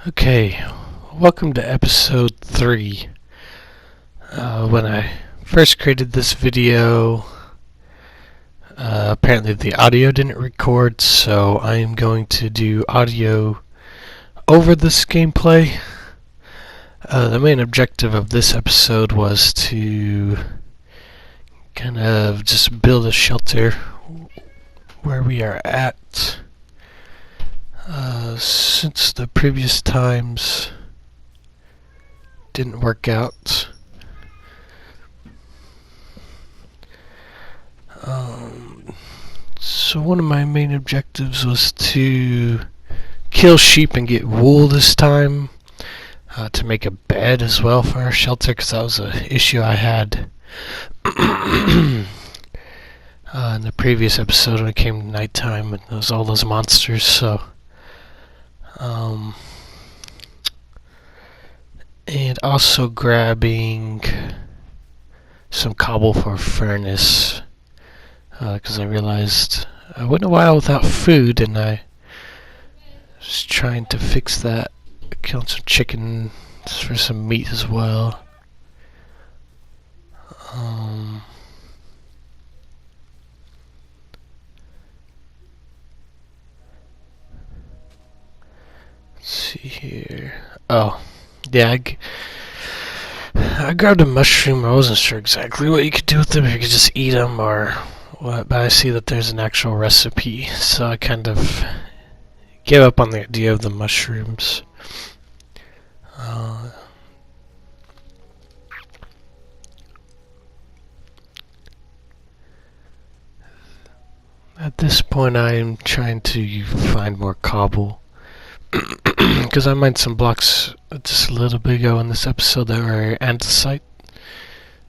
Okay, welcome to episode 3. When I first created this video, apparently the audio didn't record, so I am going to do audio over this gameplay. The main objective of this episode was to kind of just build a shelter where we are at. Since the previous times didn't work out, so one of my main objectives was to kill sheep and get wool this time, to make a bed as well for our shelter, because that was an issue I had in the previous episode when it came to nighttime and there was all those monsters. And also grabbing some cobble for a furnace, because I realized I went a while without food and I was trying to fix that. Killing some chicken for some meat as well. Let's see here. Oh, yeah, I grabbed a mushroom. I wasn't sure exactly what you could do with them. If you could just eat them or what, but I see that there's an actual recipe, so I kind of gave up on the idea of the mushrooms. At this point, I am trying to find more cobble. Because I mined some blocks just a little bit ago in this episode that were andesite,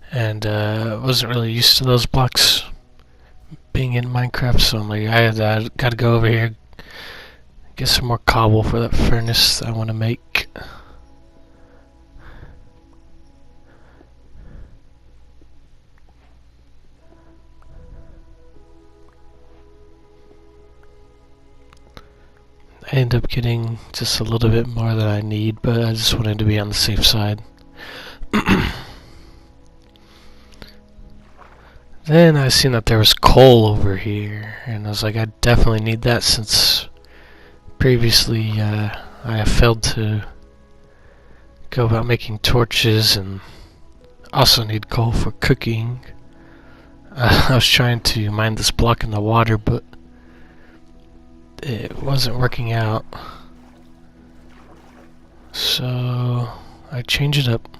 and wasn't really used to those blocks being in Minecraft, so I'm like, I gotta go over here, get some more cobble for that furnace that I want to make. I end up getting just a little bit more than I need, but I just wanted to be on the safe side. Then I seen that there was coal over here, and I was like, I definitely need that since previously I have failed to go about making torches and also need coal for cooking. I was trying to mine this block in the water, but it wasn't working out. So I change it up.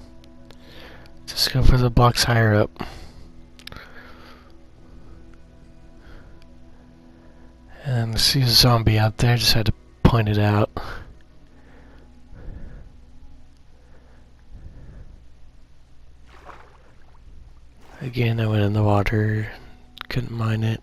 Just go for the blocks higher up. And I see a zombie out there, just had to point it out. Again, I went in the water, couldn't mine it.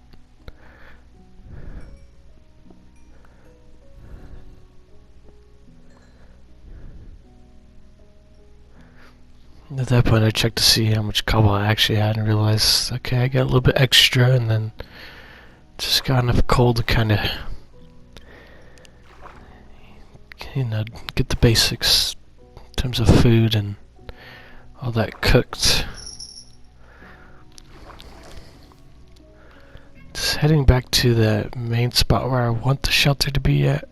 At that point, I checked to see how much cobble I actually had and realized, okay, I got a little bit extra, and then just got enough coal to kind of, get the basics in terms of food and all that cooked. Just heading back to the main spot where I want the shelter to be at.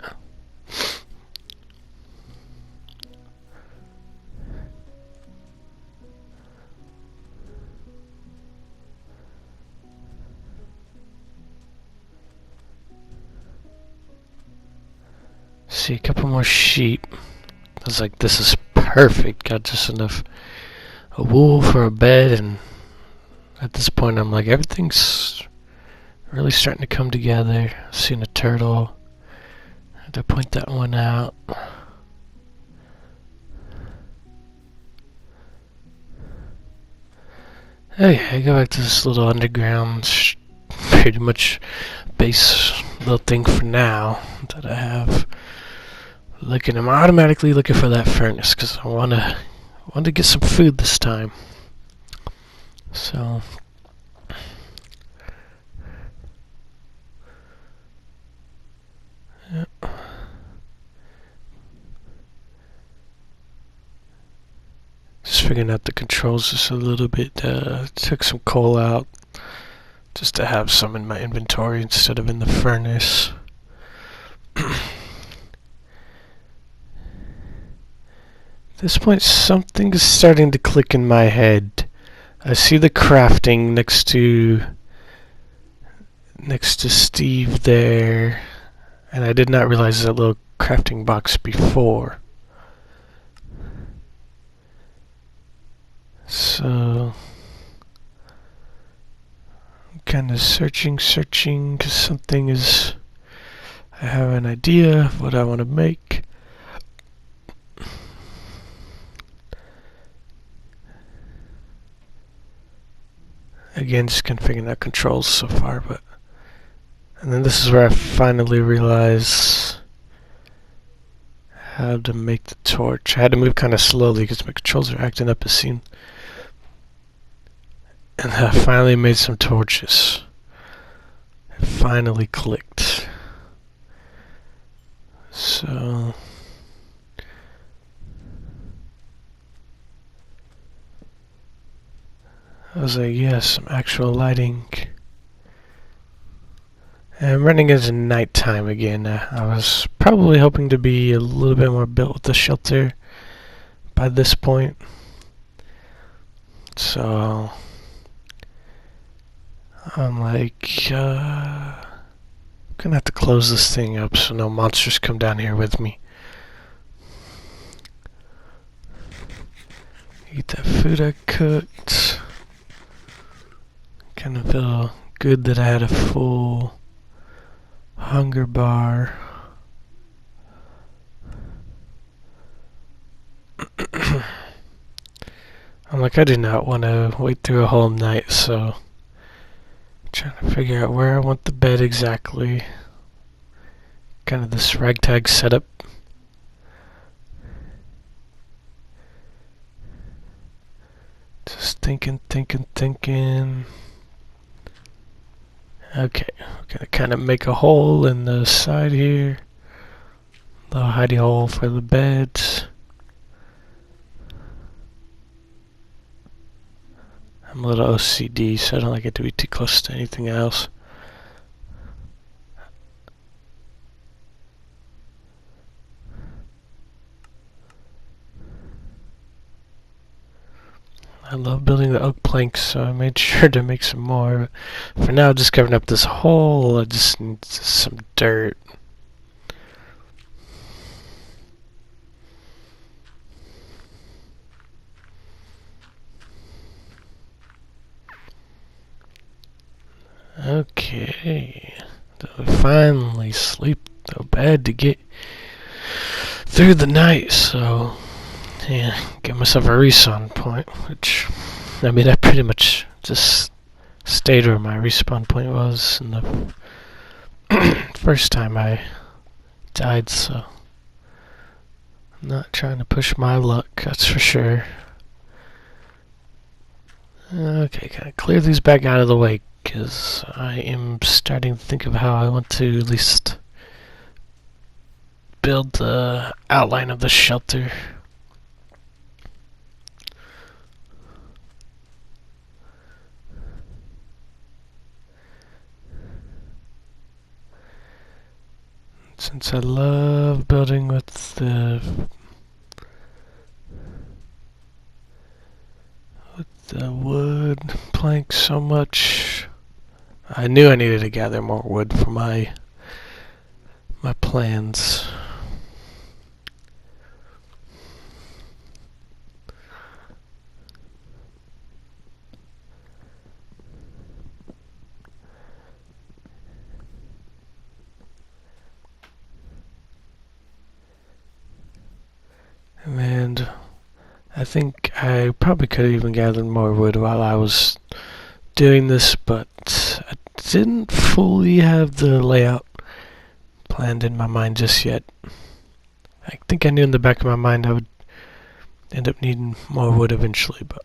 See a couple more sheep. I was like, this is perfect. Got just enough wool for a bed, and at this point I'm like, everything's really starting to come together. Seen a turtle. Had to point that one out. Okay, I go back to this little underground, pretty much base little thing for now that I have. I'm automatically looking for that furnace because I want to get some food this time. So yep. figuring out the controls just a little bit. Took some coal out just to have some in my inventory instead of in the furnace. At this point, something is starting to click in my head. I see the crafting next to Steve there, and I did not realize that little crafting box before. So I'm kind of searching, because something is... I have an idea of what I want to make. Again, just configuring out controls so far, but... And then this is where I finally realize how to make the torch. I had to move kind of slowly because my controls are acting up a scene. And I finally made some torches. It finally clicked. So... I was like, yes, some actual lighting. And I'm running into nighttime again. I was probably hoping to be a little bit more built with the shelter by this point. So I'm like, I'm gonna have to close this thing up so no monsters come down here with me. Eat that food I cooked. Kind of feel good that I had a full hunger bar. I'm like, I do not want to wait through a whole night, so I'm trying to figure out where I want the bed exactly. Kind of this ragtag setup. Just thinking. Okay, we're gonna kind of make a hole in the side here. Little hidey hole for the beds. I'm a little OCD, so I don't like it to be too close to anything else. I love building the oak planks, so I made sure to make some more. For now, just covering up this hole, I just need some dirt. Okay. So finally sleep, so bad to get through the night, so yeah, get myself a respawn point, which, I mean, I pretty much just stayed where my respawn point was in the first time I died, so I'm not trying to push my luck, that's for sure. Okay, gotta clear these back out of the way, because I am starting to think of how I want to at least build the outline of the shelter. Since I love building with the wood planks so much, I knew I needed to gather more wood for my plans. And I think I probably could have even gathered more wood while I was doing this, but I didn't fully have the layout planned in my mind just yet. I think I knew in the back of my mind I would end up needing more wood eventually, but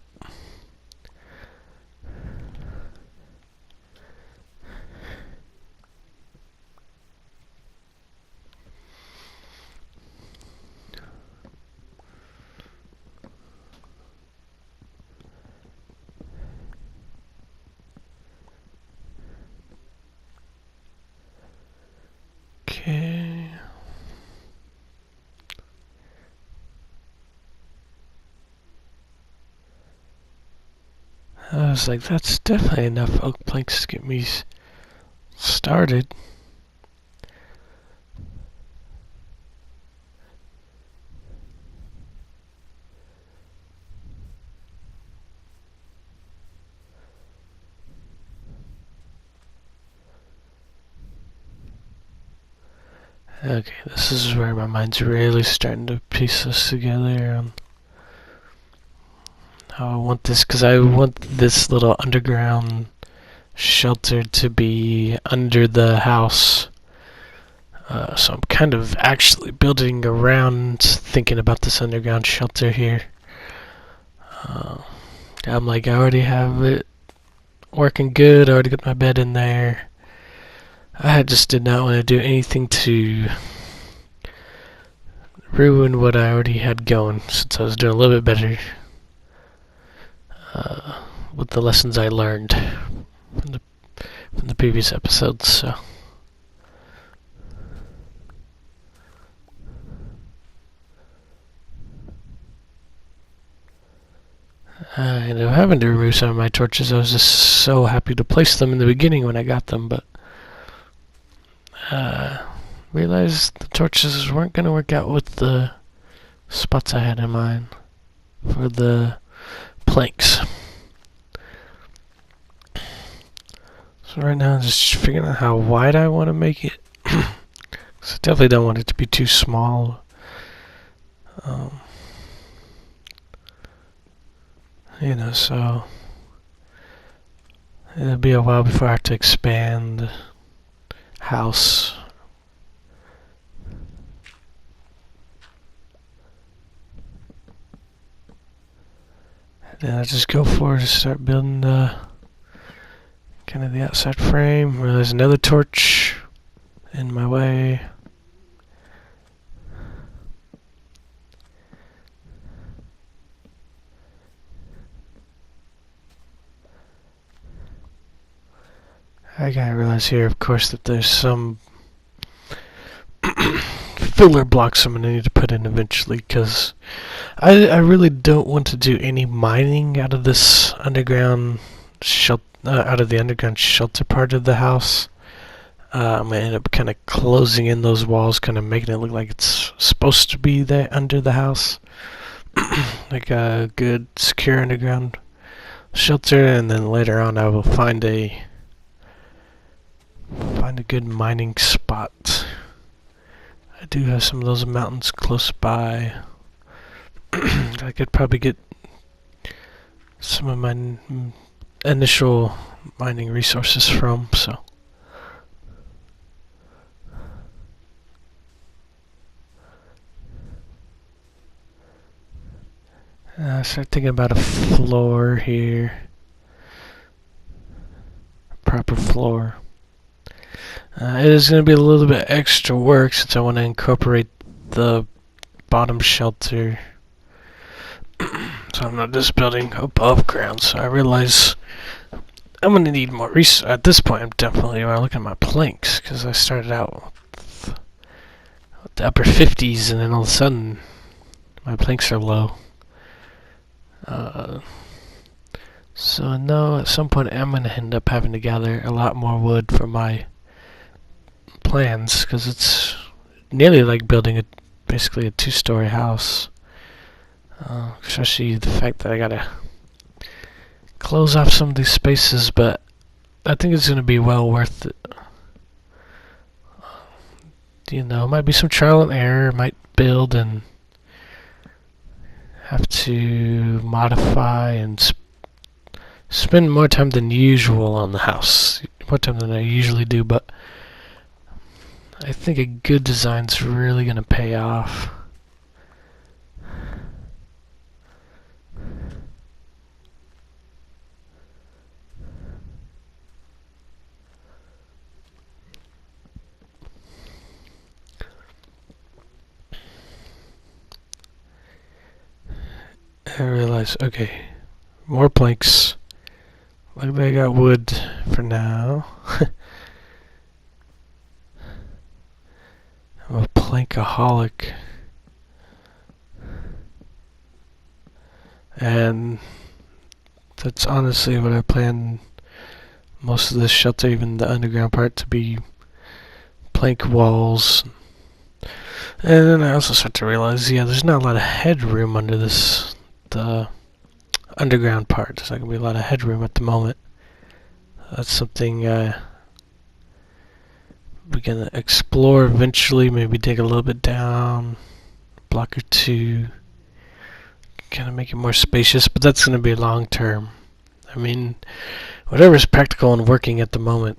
was like, that's definitely enough oak planks to get me started. Okay, this is where my mind's really starting to piece this together. How I want this, because I want this little underground shelter to be under the house. So I'm kind of actually building around thinking about this underground shelter here. I'm like, I already have it working good. I already got my bed in there. I just did not want to do anything to ruin what I already had going, since I was doing a little bit better with the lessons I learned from the previous episodes. So. I ended up having to remove some of my torches. I was just so happy to place them in the beginning when I got them, but realized the torches weren't going to work out with the spots I had in mind for the planks. So right now I'm just figuring out how wide I want to make it. So I definitely don't want it to be too small. So it'll be a while before I have to expand the house. Then I just go forward to start building the kind of the outside frame. Where there's another torch in my way. I gotta realize here, of course, that there's some filler blocks I'm gonna need to put in eventually, because I really don't want to do any mining out of this underground out of the underground shelter part of the house. I'm gonna end up kind of closing in those walls, kind of making it look like it's supposed to be there under the house, like a good secure underground shelter. And then later on, I will find a good mining spot. I do have some of those mountains close by. I could probably get some of my initial mining resources from, so. I start thinking about a floor here. A proper floor. It is going to be a little bit extra work since I want to incorporate the bottom shelter. So I'm not just building above ground. So I realize I'm going to need more resources. At this point, I'm definitely looking at my planks, because I started out with the upper 50s, and then all of a sudden my planks are low. So no, at some point I'm going to end up having to gather a lot more wood for my plans, because it's nearly like building basically a 2-story house. Especially the fact that I gotta close off some of these spaces, but I think it's gonna be well worth it. Might be some trial and error, might build and have to modify and spend more time than usual on the house, more time than I usually do, but I think a good design's really gonna pay off. I realize, okay, more planks. Like they got wood for now. I'm a plankaholic. And That's honestly what I planned most of this shelter, even the underground part, to be plank walls. And then I also start to realize, yeah, there's not a lot of headroom under the underground part. There's not going to be a lot of headroom at the moment. That's something we're going to explore eventually, maybe dig a little bit down, block or two, kind of make it more spacious, but that's going to be long term. I mean, whatever's practical and working at the moment,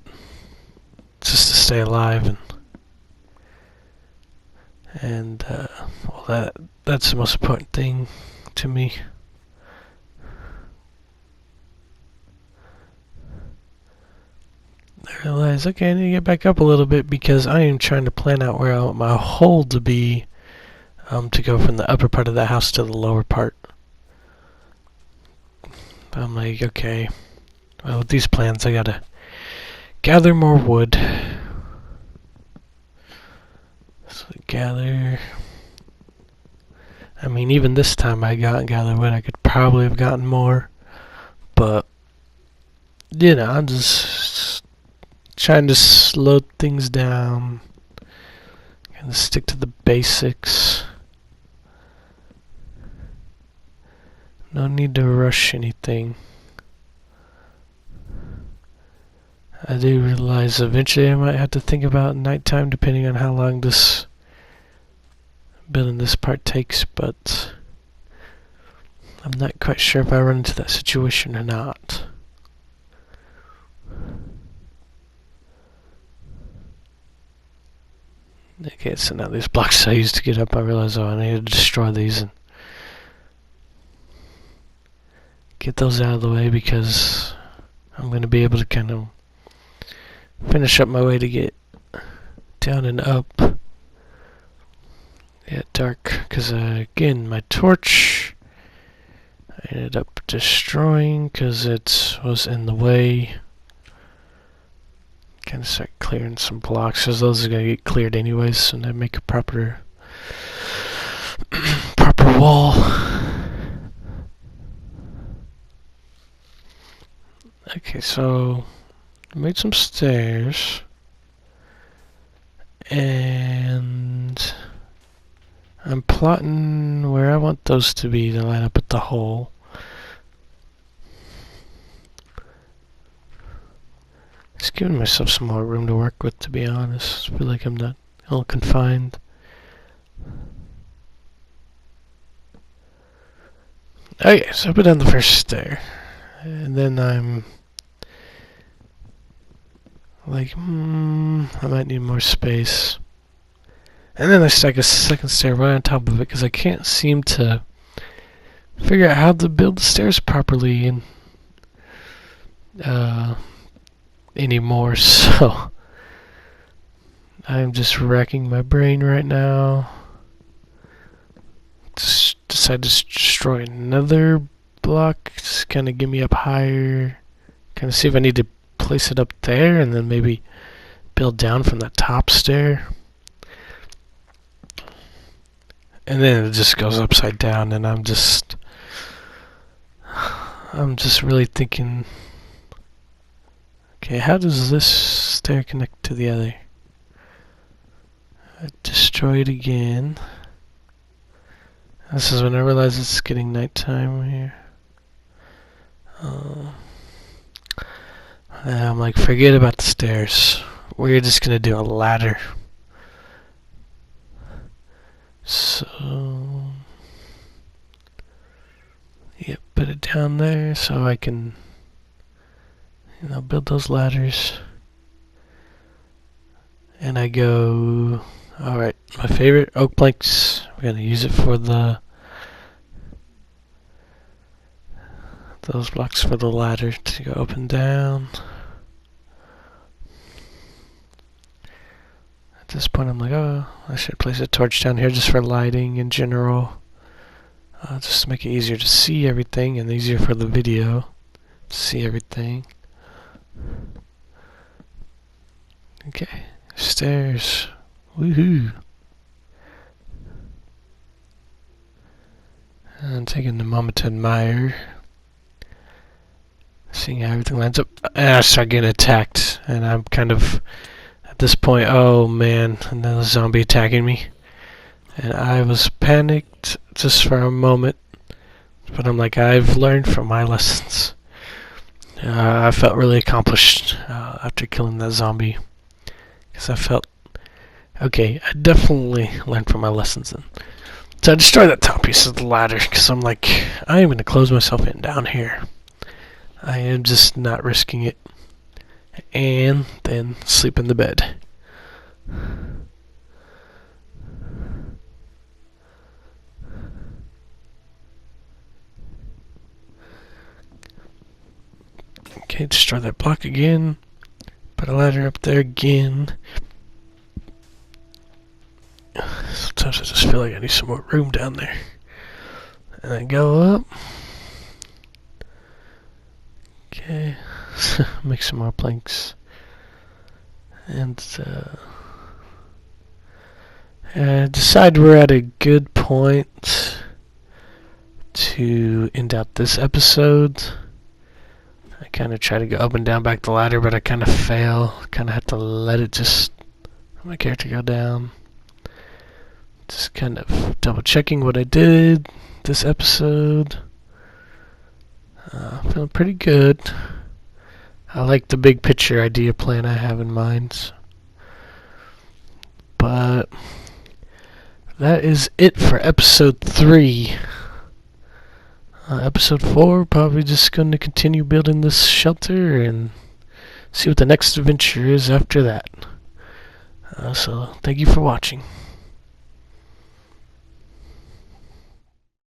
just to stay alive and well, that's the most important thing to me. I realize, okay, I need to get back up a little bit because I am trying to plan out where I want my hole to be, to go from the upper part of the house to the lower part. But I'm like, okay, well, with these plans, I gotta gather more wood. So gather. I mean, even this time I gathered wood, I could probably have gotten more, but you know, I'm just trying to slow things down, kind of stick to the basics. No need to rush anything. I do realize eventually I might have to think about nighttime depending on how long this building this part takes, but I'm not quite sure if I run into that situation or not. Okay, so now these blocks I used to get up, I realize, oh, I need to destroy these and get those out of the way because I'm going to be able to kind of finish up my way to get down and up. Yeah, dark, because again, my torch I ended up destroying because it was in the way. Kind of start clearing some blocks because those are going to get cleared anyways, and I make a proper wall. Okay, so I made some stairs, and I'm plotting where I want those to be to line up with the hole. Just giving myself some more room to work with, to be honest. I feel like I'm not all confined. Okay, so I put down the first stair. And then I'm like, I might need more space. And then I stack a second stair right on top of it because I can't seem to figure out how to build the stairs properly anymore, so I'm just racking my brain right now. Just decide to destroy another block, just kind of get me up higher, kind of see if I need to place it up there and then maybe build down from that top stair. And then it just goes upside down, and I'm just really thinking, okay, how does this stair connect to the other? I destroy it again. This is when I realize it's getting nighttime here. And I'm like, forget about the stairs. We're just gonna do a ladder. So, yep, put it down there so I can, build those ladders. And I go, alright, my favorite oak planks. We're gonna use it for those blocks for the ladder to go up and down. At this point I'm like, oh, I should place a torch down here just for lighting in general. Just to make it easier to see everything and easier for the video to see everything. Okay, stairs. Woohoo! I'm taking a moment to admire. seeing how everything lines up, and I start getting attacked, and I'm kind of at this point, oh man, another zombie attacking me, and I was panicked just for a moment, but I'm like, I've learned from my lessons. I felt really accomplished after killing that zombie, because I felt, okay, I definitely learned from my lessons. And so I destroyed that top piece of the ladder, because I'm like, I am going to close myself in down here. I am just not risking it. And then sleep in the bed. Okay, destroy that block again. Put a ladder up there again. Sometimes I just feel like I need some more room down there. And then go up. Okay, make some more planks. And decide we're at a good point to end out this episode. I kind of try to go up and down back the ladder, but I kind of fail. Kind of have to let it just, my character go down. Just kind of double checking what I did this episode. Feeling pretty good. I like the big picture idea plan I have in mind. But that is it for episode 3. Episode 4, probably just going to continue building this shelter and see what the next adventure is after that. So thank you for watching.